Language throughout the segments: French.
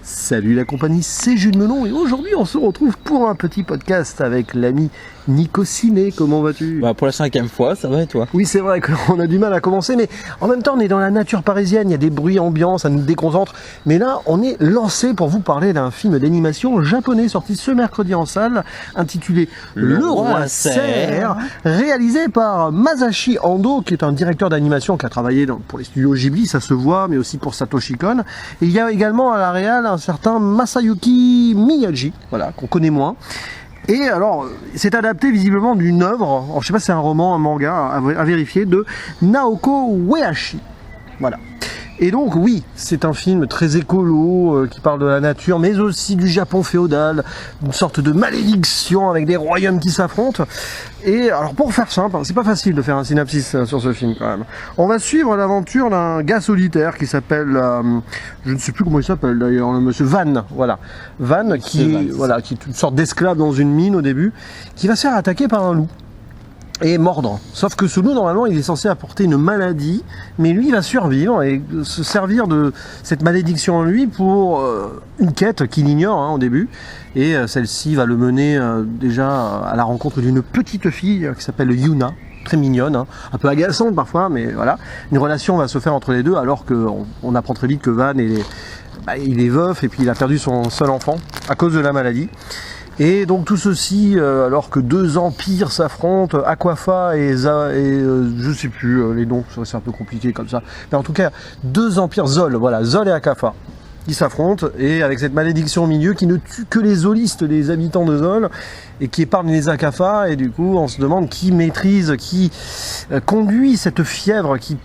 Salut la compagnie, c'est Jules Melon et aujourd'hui on se retrouve pour un petit podcast avec l'ami Nico Ciné. Comment vas-tu? Pour la 5e fois, ça va et toi? Oui, c'est vrai qu'on a du mal à commencer, mais en même temps on est dans la nature parisienne, il y a des bruits ambiants, ça nous déconcentre. Mais là on est lancé pour vous parler d'un film d'animation japonais sorti ce mercredi en salle, intitulé Le Roi Serre, réalisé par Masashi Ando, qui est un directeur d'animation qui a travaillé pour les studios Ghibli, ça se voit, mais aussi pour Satoshi Kon. Et il y a également à la réal un certain Masayuki Miyagi, voilà, qu'on connaît moins. Et alors, c'est adapté visiblement d'une œuvre, alors, je sais pas si c'est un roman, un manga, à vérifier, de Naoko Uehashi. Voilà. Et donc oui, c'est un film très écolo, qui parle de la nature, mais aussi du Japon féodal, une sorte de malédiction avec des royaumes qui s'affrontent. Et alors pour faire simple, c'est pas facile de faire un synopsis sur ce film quand même. On va suivre l'aventure d'un gars solitaire qui s'appelle, je ne sais plus comment il s'appelle d'ailleurs, le monsieur Van, voilà. Van qui est une sorte d'esclave dans une mine au début, qui va se faire attaquer par un loup et mordre. Sauf que ce loup, normalement, il est censé apporter une maladie, mais lui, il va survivre et se servir de cette malédiction en lui pour une quête qu'il ignore au début. Et celle-ci va le mener déjà à la rencontre d'une petite fille qui s'appelle Yuna, très mignonne, un peu agaçante parfois, mais voilà. Une relation va se faire entre les deux, alors qu'on apprend très vite que Van il est veuf et puis il a perdu son seul enfant à cause de la maladie. Et donc tout ceci, alors que deux empires s'affrontent, Aquafa et je sais plus les noms, c'est un peu compliqué comme ça. Mais en tout cas, deux empires, Zol et Aquafa, qui s'affrontent, et avec cette malédiction au milieu qui ne tue que les zolistes, les habitants de Zol, et qui épargne les Aquafa, et du coup on se demande qui maîtrise, qui conduit cette fièvre qui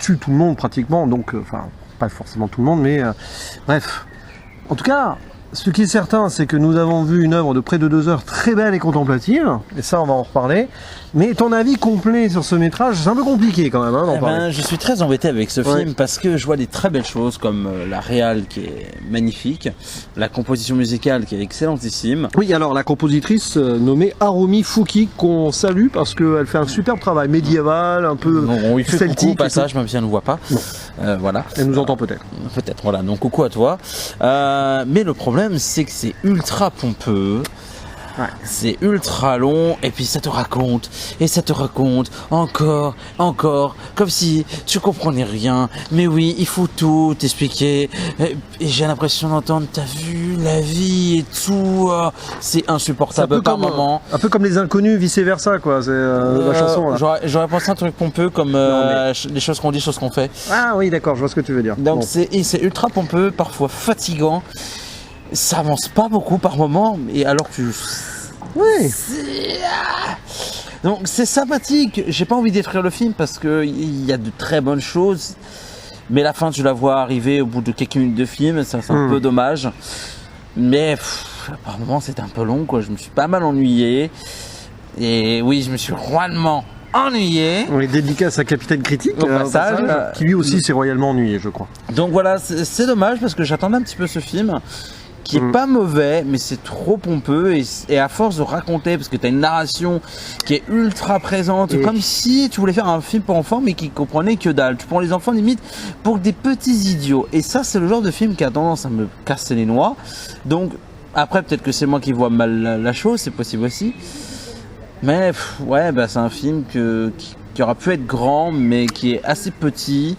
tue tout le monde pratiquement, donc, enfin, pas forcément tout le monde, mais bref. En tout cas, ce qui est certain, c'est que nous avons vu une œuvre de près de 2 heures très belle et contemplative, et ça on va en reparler. Mais ton avis complet sur ce métrage, c'est un peu compliqué quand même d'en parler. Je suis très embêté avec ce film parce que je vois des très belles choses comme la réal qui est magnifique, la composition musicale qui est excellentissime. Oui, alors la compositrice nommée Harumi Fuki, qu'on salue parce qu'elle fait un superbe travail médiéval, un peu on lui fait celtique. Coucou au passage, même si elle ne nous voit pas. Voilà. Elle nous entend peut-être. Peut-être, voilà. Donc coucou à toi. Mais le problème, c'est que c'est ultra pompeux. Ouais. C'est ultra long et puis ça te raconte encore comme si tu comprenais rien. Mais oui, il faut tout t'expliquer et j'ai l'impression d'entendre t'as vu la vie et tout. C'est insupportable par moment. Un peu comme Les Inconnus, vice versa quoi. C'est la chanson là. J'aurais pensé un truc pompeux comme les choses qu'on dit, choses qu'on fait. Ah oui, d'accord, je vois ce que tu veux dire. Donc c'est ultra pompeux, parfois fatigant. Ça avance pas beaucoup par moment, et alors que oui. Donc c'est sympathique. J'ai pas envie d'écrire le film parce que il y a de très bonnes choses, mais la fin tu la vois arriver au bout de quelques minutes de film, ça c'est un peu dommage. Mais par moment c'était un peu long quoi. Je me suis pas mal ennuyé. Et oui, je me suis royalement ennuyé. On est dédicace à Capitaine Critique au passage, qui lui aussi s'est royalement ennuyé, je crois. Donc voilà, c'est dommage parce que j'attendais un petit peu ce film qui est pas mauvais, mais c'est trop pompeux et à force de raconter, parce que tu as une narration qui est ultra présente, comme si tu voulais faire un film pour enfants mais qui comprenait que dalle. Tu prends les enfants limite pour des petits idiots, et ça c'est le genre de film qui a tendance à me casser les noix. Donc après peut-être que c'est moi qui vois mal la chose, c'est possible aussi, mais c'est un film qui aura pu être grand mais qui est assez petit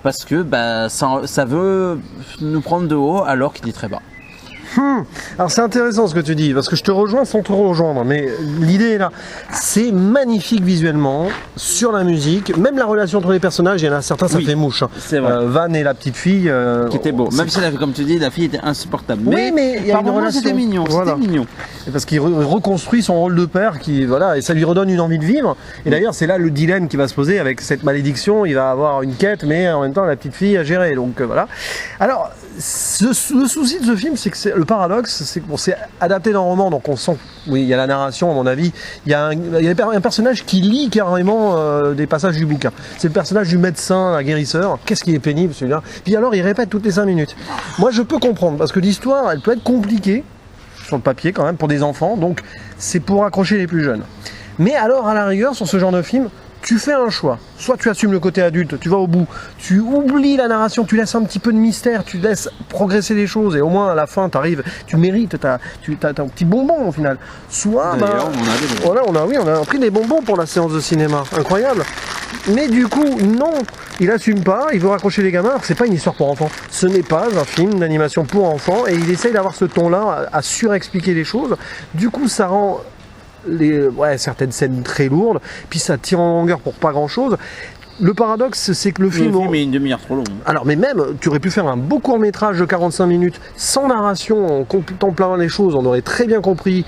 parce que ça veut nous prendre de haut alors qu'il est très bas. Alors c'est intéressant ce que tu dis, parce que je te rejoins sans te rejoindre, mais l'idée est là. C'est magnifique visuellement, sur la musique, même la relation entre les personnages, il y en a certains, ça fait mouche. C'est vrai. Van et la petite fille... qui était beau, même si comme tu dis, la fille était insupportable. Oui, mais il y a une relation... c'était mignon, c'était mignon. Et parce qu'il reconstruit son rôle de père, et ça lui redonne une envie de vivre. Et d'ailleurs, c'est là le dilemme qui va se poser avec cette malédiction, il va avoir une quête, mais en même temps, la petite fille à gérer, donc voilà. Alors, le souci de ce film, c'est que le paradoxe, c'est que c'est adapté d'un roman, donc on sent, oui, il y a la narration, à mon avis, il y a un personnage qui lit carrément des passages du bouquin. C'est le personnage du médecin, un guérisseur. Qu'est-ce qui est pénible celui-là. Puis alors, il répète toutes les 5 minutes. Moi, je peux comprendre, parce que l'histoire, elle peut être compliquée, sur le papier quand même, pour des enfants, donc c'est pour accrocher les plus jeunes. Mais alors, à la rigueur, sur ce genre de film, tu fais un choix. Soit tu assumes le côté adulte, tu vas au bout, tu oublies la narration, tu laisses un petit peu de mystère, tu laisses progresser les choses et au moins à la fin t'arrives, tu mérites, t'as un petit bonbon au final. Soit, D'ailleurs, on a des bonbons. on a pris des bonbons pour la séance de cinéma, incroyable. Mais du coup, non, il assume pas, il veut raccrocher les gamins, alors que c'est pas une histoire pour enfants. Ce n'est pas un film d'animation pour enfants et il essaye d'avoir ce ton-là, à surexpliquer les choses. Du coup, ça rend certaines scènes très lourdes, puis ça tire en longueur pour pas grand-chose. Le paradoxe, c'est que le film est une demi-heure trop long. Alors, mais même, tu aurais pu faire un beau court-métrage de 45 minutes, sans narration, en contemplant les choses, on aurait très bien compris.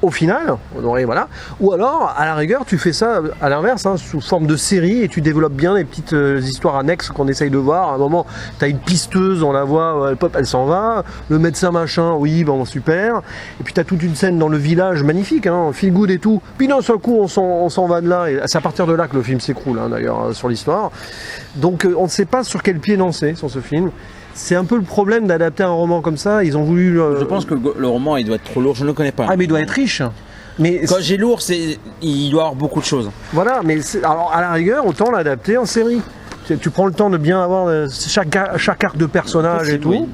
Au final, on aurait, voilà. Ou alors, à la rigueur, tu fais ça à l'inverse, hein, sous forme de série, et tu développes bien les petites histoires annexes qu'on essaye de voir. À un moment, tu as une pisteuse, on la voit, elle s'en va. Le médecin machin, oui, bon, super. Et puis tu as toute une scène dans le village, magnifique, hein, feel good et tout. Puis d'un seul coup, on s'en va de là. Et c'est à partir de là que le film s'écroule, hein, d'ailleurs, sur l'histoire. Donc, on ne sait pas sur quel pied lancer sur ce film. C'est un peu le problème d'adapter un roman comme ça. Ils ont voulu. Je pense que le roman, il doit être trop lourd. Je ne le connais pas. Ah, mais il doit être riche. Mais quand j'ai lourd, il doit y avoir beaucoup de choses. Voilà, mais alors à la rigueur, autant l'adapter en série. Tu prends le temps de bien avoir chaque arc de personnage et tout. Oui.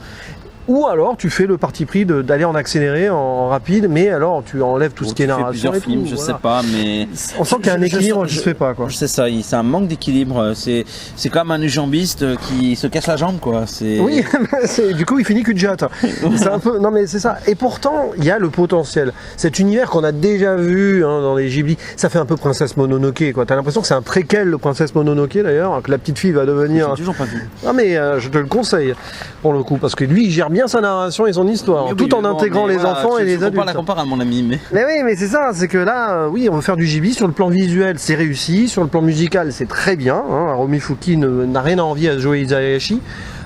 Ou alors tu fais le parti pris d'aller en accéléré, en rapide, mais alors tu enlèves tout ce qui est narration et films, tout. Je sais pas, mais on sent qu'il y a un équilibre qui se fait pas, quoi. C'est ça, c'est un manque d'équilibre. C'est comme un jambiste qui se casse la jambe, quoi. Oui, du coup il finit cul de jatte. C'est un peu, non mais c'est ça. Et pourtant il y a le potentiel. Cet univers qu'on a déjà vu, hein, dans les Ghibli, ça fait un peu Princesse Mononoke, quoi. T'as l'impression que c'est un préquel de Princesse Mononoke d'ailleurs, que la petite fille va devenir. J'ai toujours pas vu. Non mais je te le conseille pour le coup, parce que lui il gère bien sa narration et son histoire, oui, tout en intégrant les enfants et les adultes. Je la compare à mon ami, mais oui, mais c'est ça, c'est que là, oui, on veut faire du Ghibli. Sur le plan visuel, c'est réussi. Sur le plan musical, c'est très bien. Hein. Harumi Fuki n'a rien à envier à Joe Hisaishi,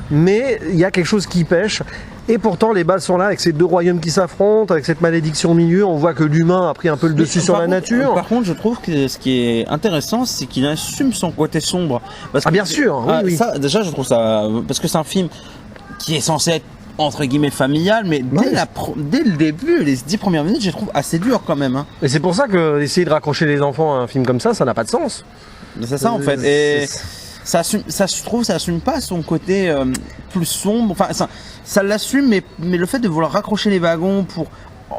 mais il y a quelque chose qui pêche. Et pourtant, les bases sont là, avec ces deux royaumes qui s'affrontent, avec cette malédiction au milieu. On voit que l'humain a pris un peu le dessus sur la nature. Par contre, je trouve que ce qui est intéressant, c'est qu'il assume son côté sombre. Parce que, bien sûr, oui. Ça, déjà, je trouve ça... Parce que c'est un film qui est censé être entre guillemets familial, mais dès le début, les 10 premières minutes, je les trouve assez dur quand même. Hein. Et c'est pour ça que essayer de raccrocher les enfants à un film comme ça n'a pas de sens. C'est ça en fait. Et je trouve ça assume pas son côté plus sombre. Enfin, ça l'assume, mais le fait de vouloir raccrocher les wagons pour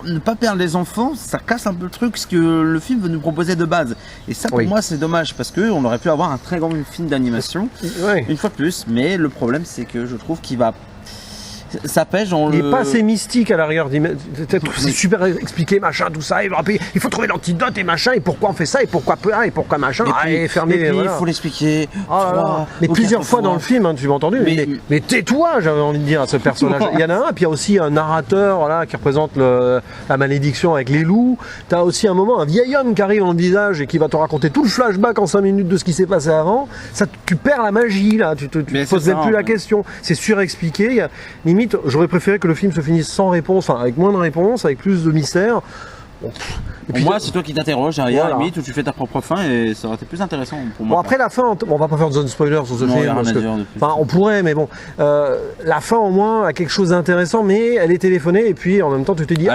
ne pas perdre les enfants, ça casse un peu le truc, ce que le film veut nous proposer de base. Et ça, pour moi, c'est dommage, parce qu'on aurait pu avoir un très grand film d'animation, une fois de plus. Mais le problème, c'est que je trouve qu'il va... Ça pêche dans il n'est pas assez mystique à l'arrière. C'est super expliqué, machin, tout ça. Il faut trouver l'antidote et machin. Et pourquoi on fait ça, et pourquoi et pourquoi machin. Et puis, il faut l'expliquer. Mais plusieurs fois dans le film, hein, tu m'as entendu. Mais tais-toi, j'avais envie de dire à ce personnage. Il y en a un, puis il y a aussi un narrateur là, qui représente la malédiction avec les loups. Tu as aussi un moment un vieil homme qui arrive dans le visage et qui va te raconter tout le flashback en 5 minutes de ce qui s'est passé avant. Ça, tu perds la magie là. Tu te poses même plus la question. C'est surexpliqué. Limite, j'aurais préféré que le film se finisse sans réponse, enfin avec moins de réponses, avec plus de mystère. Bon, et puis moi, c'est toi qui t'interroges derrière, voilà. Limite, où tu fais ta propre fin et ça aurait été plus intéressant pour moi. Bon, après la fin, on va pas faire de zone spoiler sur ce film. Enfin, on pourrait, mais bon. La fin, au moins, a quelque chose d'intéressant, mais elle est téléphonée et puis en même temps, tu te dis,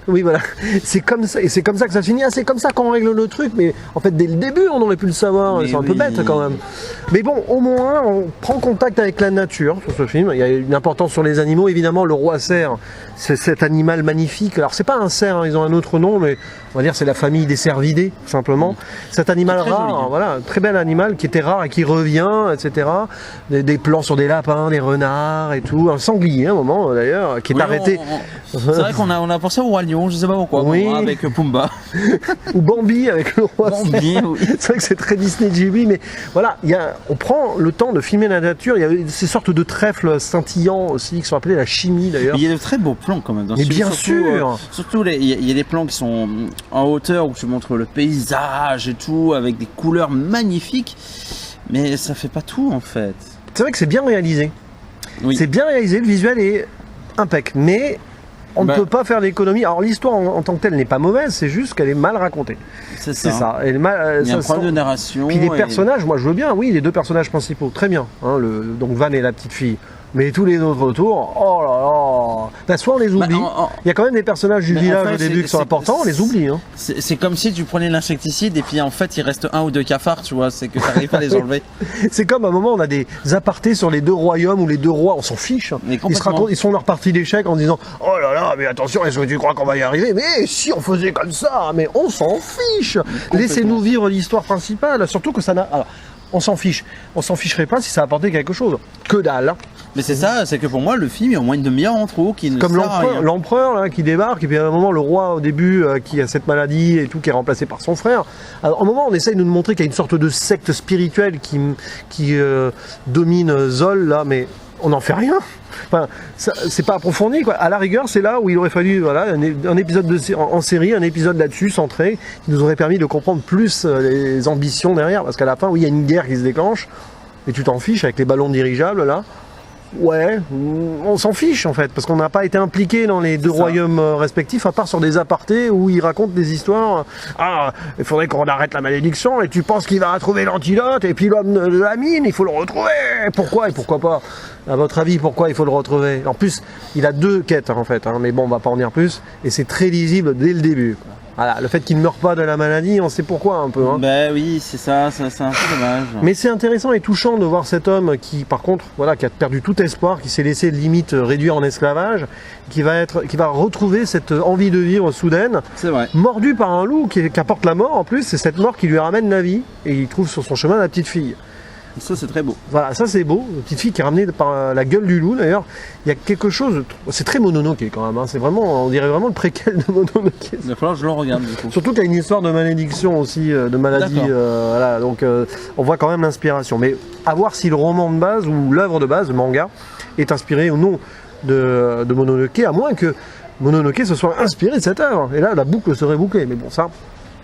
oui, voilà. C'est comme ça, et c'est comme ça que ça finit. C'est comme ça qu'on règle le truc, mais en fait, dès le début, on aurait pu le savoir. C'est un peu bête quand même. Mais bon, au moins, on prend contact avec la nature sur ce film. Il y a une importance sur les animaux. Évidemment, le roi cerf, c'est cet animal magnifique. Alors, c'est pas un cerf, hein, ils ont un autre nom, mais on va dire c'est la famille des cervidés, simplement. Cet animal rare, joli. Voilà, très bel animal qui était rare et qui revient, etc. Des plans sur des lapins, des renards et tout. Un sanglier, à un moment d'ailleurs, qui est arrêté. C'est vrai qu'on a pensé au roi lion, je sais pas pourquoi, avec Pumba. Ou Bambi avec le roi. Bambi, oui. C'est vrai que c'est très Disney Ghibli, mais voilà, on prend le temps de filmer la nature. Il y a ces sortes de trèfles scintillants aussi, qui sont appelés la chimie d'ailleurs. Il y a de très beaux plans quand même dans ce film. Mais bien sûr. Surtout, il y a des plans qui sont en hauteur où tu montres le paysage et tout, avec des couleurs magnifiques, mais ça fait pas tout en fait. C'est vrai que c'est bien réalisé. Oui. C'est bien réalisé, le visuel est impec, mais on ne peut pas faire l'économie. Alors l'histoire en tant que telle n'est pas mauvaise, c'est juste qu'elle est mal racontée. C'est ça. Il y a un problème de narration. Puis les personnages, moi je veux bien, oui, les deux personnages principaux, très bien. Hein, donc Van et la petite fille. Mais tous les autres autour, oh là là, Bah, soit on les oublie. Il y a quand même des personnages du village au début qui sont importants, on les oublie. Hein. C'est comme si tu prenais l'insecticide et puis en fait il reste 1 ou 2 cafards, tu vois, c'est que tu n'arrives pas à les enlever. C'est comme à un moment on a des apartés sur les 2 royaumes ou les 2 rois, on s'en fiche. Ils sont leur partie d'échecs en disant oh là là, mais attention, est-ce que tu crois qu'on va y arriver? Mais si on faisait comme ça, mais on s'en fiche. Laissez-nous vivre l'histoire principale, surtout que ça n'a. Alors, on s'en fiche. On s'en ficherait pas si ça apportait quelque chose. Que dalle. Mais c'est ça, c'est que pour moi, le film, il y a au moins une demi-heure en trop qui ne comme sert à rien. l'empereur là, qui débarque, et puis à un moment, le roi au début, qui a cette maladie et tout, qui est remplacé par son frère. Alors, à un moment, on essaye de nous montrer qu'il y a une sorte de secte spirituelle qui domine Zol, là, mais on n'en fait rien. Enfin, c'est pas approfondi, quoi. À la rigueur, c'est là où il aurait fallu un épisode en série, un épisode là-dessus, centré, qui nous aurait permis de comprendre plus les ambitions derrière. Parce qu'à la fin, oui, il y a une guerre qui se déclenche, et tu t'en fiches avec les ballons dirigeables, là. Ouais, on s'en fiche en fait, parce qu'on n'a pas été impliqué dans les 2 royaumes respectifs, à part sur des apartés où ils racontent des histoires. Ah, il faudrait qu'on arrête la malédiction, et tu penses qu'il va retrouver l'antidote, et puis l'homme de la mine, il faut le retrouver. Pourquoi et pourquoi pas? À votre avis, pourquoi il faut le retrouver? En plus, il a 2 quêtes en fait, hein, mais bon, on va pas en dire plus, et c'est très lisible dès le début. Voilà, le fait qu'il ne meure pas de la maladie, on sait pourquoi un peu. Hein. Ben oui, c'est ça, c'est un peu dommage. Mais c'est intéressant et touchant de voir cet homme qui, par contre, voilà, qui a perdu tout espoir, qui s'est laissé limite réduire en esclavage, qui va retrouver cette envie de vivre soudaine. C'est vrai. Mordu par un loup qui apporte la mort en plus, c'est cette mort qui lui ramène la vie. Et il trouve sur son chemin la petite fille. Ça, c'est très beau. Voilà, ça c'est beau. Une petite fille qui est ramenée par la gueule du loup d'ailleurs. Il y a quelque chose. C'est très Mononoke quand même. Hein. C'est vraiment, on dirait vraiment le préquel de Mononoke. Il va falloir que je le regarde du coup. Surtout qu'il y a une histoire de malédiction aussi, de maladie. Voilà, donc on voit quand même l'inspiration. Mais à voir si le roman de base ou l'œuvre de base, le manga, est inspiré ou non de Mononoke, à moins que Mononoke se soit inspiré de cette œuvre. Et là, la boucle serait bouclée. Mais bon, ça.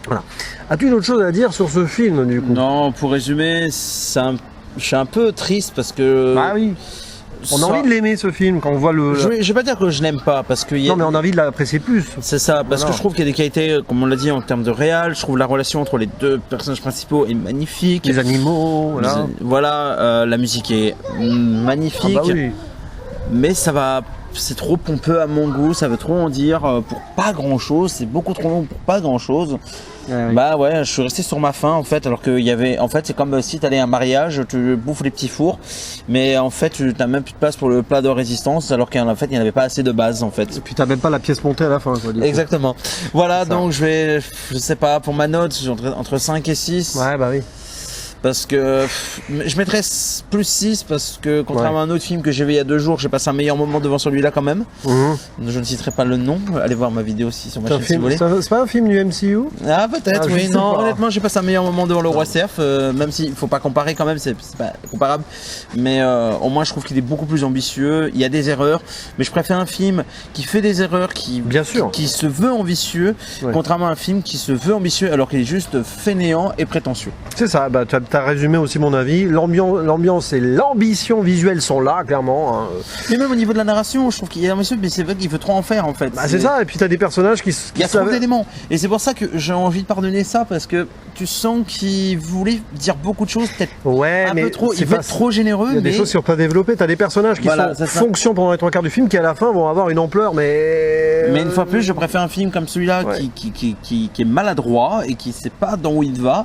Voilà. As-tu d'autres choses à dire sur ce film du coup? Non, pour résumer, je suis un peu triste parce que. Ah oui. On a envie de l'aimer ce film quand on voit le. Je vais pas dire que je l'aime pas parce que. Non, mais on a envie de l'apprécier plus. C'est ça, parce que je trouve qu'il y a des qualités, comme on l'a dit, en termes de réal. Je trouve la relation entre les 2 personnages principaux est magnifique. Les animaux, voilà. Voilà, la musique est magnifique. Ah bah oui. Mais ça va. C'est trop pompeux à mon goût, ça veut trop en dire pour pas grand chose, c'est beaucoup trop long pour pas grand chose. Oui. Bah ouais, je suis resté sur ma faim en fait, alors qu'il y avait, en fait c'est comme si t'allais à un mariage, tu bouffes les petits fours, mais en fait tu n'as même plus de place pour le plat de résistance, alors qu'en fait il n'y en avait pas assez de base en fait. Et puis t'as même pas la pièce montée à la fin quoi. Exactement. Voilà, donc je sais pas, pour ma note, entre 5 et 6. Ouais bah oui. Parce que je mettrais plus 6 parce que contrairement à un autre film que j'ai vu il y a 2 jours, j'ai passé un meilleur moment devant celui-là quand même. Je ne citerai pas le nom, allez voir ma vidéo aussi sur ma chaîne si vous voulez. C'est pas un film du MCU? Ah peut-être, oui. Non, honnêtement j'ai passé un meilleur moment devant le Roi Cerf, même s'il faut pas comparer quand même, c'est pas comparable. Mais au moins je trouve qu'il est beaucoup plus ambitieux, il y a des erreurs, mais je préfère un film qui fait des erreurs, qui se veut ambitieux, contrairement à un film qui se veut ambitieux alors qu'il est juste fainéant et prétentieux. C'est ça, bah t'as résumé aussi mon avis. L'ambiance et l'ambition visuelle sont là, clairement. Hein. Mais même au niveau de la narration, je trouve qu'il y a un monsieur, mais c'est vrai qu'il veut trop en faire en fait. Bah c'est ça, et puis t'as des personnages qui il y a trop d'éléments. Et c'est pour ça que j'ai envie de pardonner ça, parce que tu sens qu'il voulait dire beaucoup de choses, peut-être un peu trop. Il veut être trop généreux. Il y a des choses qui sont pas développées. T'as des personnages qui sont fonction pendant les 3/4 du film qui à la fin vont avoir une ampleur, mais. Mais une fois plus, je préfère un film comme celui-là qui est maladroit et qui sait pas dans où il va.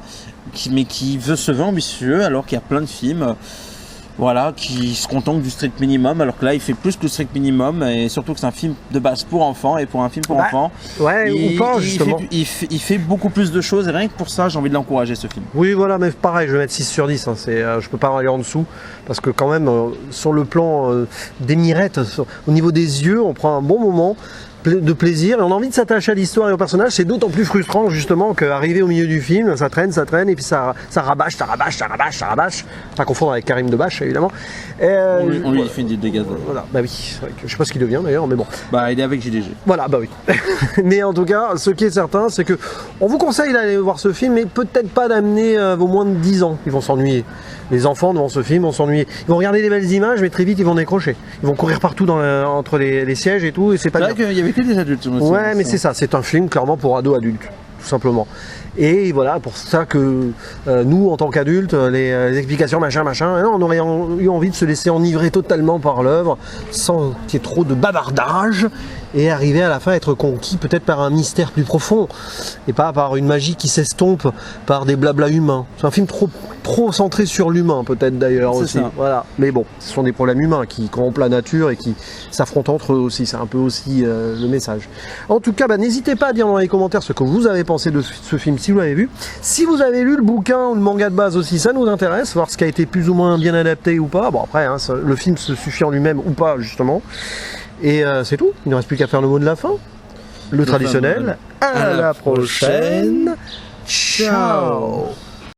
Mais qui veut se veut ambitieux alors qu'il y a plein de films qui se contentent du strict minimum, alors que là il fait plus que le strict minimum, et surtout que c'est un film de base pour enfants, et pour un film pour enfants il fait beaucoup plus de choses, et rien que pour ça j'ai envie de l'encourager ce film. Oui voilà, mais pareil je vais mettre 6 sur 10 hein, je peux pas aller en dessous parce que quand même sur le plan des mirettes, au niveau des yeux on prend un bon moment de plaisir et on a envie de s'attacher à l'histoire et au personnage. C'est d'autant plus frustrant justement qu'arriver au milieu du film, ça traîne et puis ça rabâche. Pas confondre avec Karim Debache évidemment. On lui fait des dégâts. Voilà, bah oui, je sais pas ce qu'il devient d'ailleurs, mais bon. Bah il est avec JDG. Voilà, bah oui. Mais en tout cas, ce qui est certain, c'est que on vous conseille d'aller voir ce film, mais peut-être pas d'amener vos moins de 10 ans, ils vont s'ennuyer. Les enfants devant ce film vont s'ennuyer. Ils vont regarder les belles images, mais très vite ils vont décrocher. Ils vont courir partout entre les sièges et tout, et c'est pas vrai qu'il y avait que des adultes. Ouais, mais c'est ça, c'est un film clairement pour ados adultes. tout simplement. Et voilà, pour ça que nous, en tant qu'adultes, les explications machin, on aurait eu envie de se laisser enivrer totalement par l'œuvre, sans qu'il y ait trop de bavardage, et arriver à la fin à être conquis peut-être par un mystère plus profond, et pas par une magie qui s'estompe par des blablas humains. C'est un film trop centré sur l'humain, peut-être d'ailleurs aussi. Ça. Voilà. Mais bon, ce sont des problèmes humains qui corrompent la nature et qui s'affrontent entre eux aussi. C'est un peu aussi le message. En tout cas, n'hésitez pas à dire dans les commentaires ce que vous avez pensé de ce film si vous l'avez vu. Si vous avez lu le bouquin ou le manga de base aussi, ça nous intéresse, voir ce qui a été plus ou moins bien adapté ou pas. Bon après, hein, le film se suffit en lui-même ou pas justement. Et c'est tout, il ne reste plus qu'à faire le mot de la fin. Le traditionnel. À la prochaine. Ciao.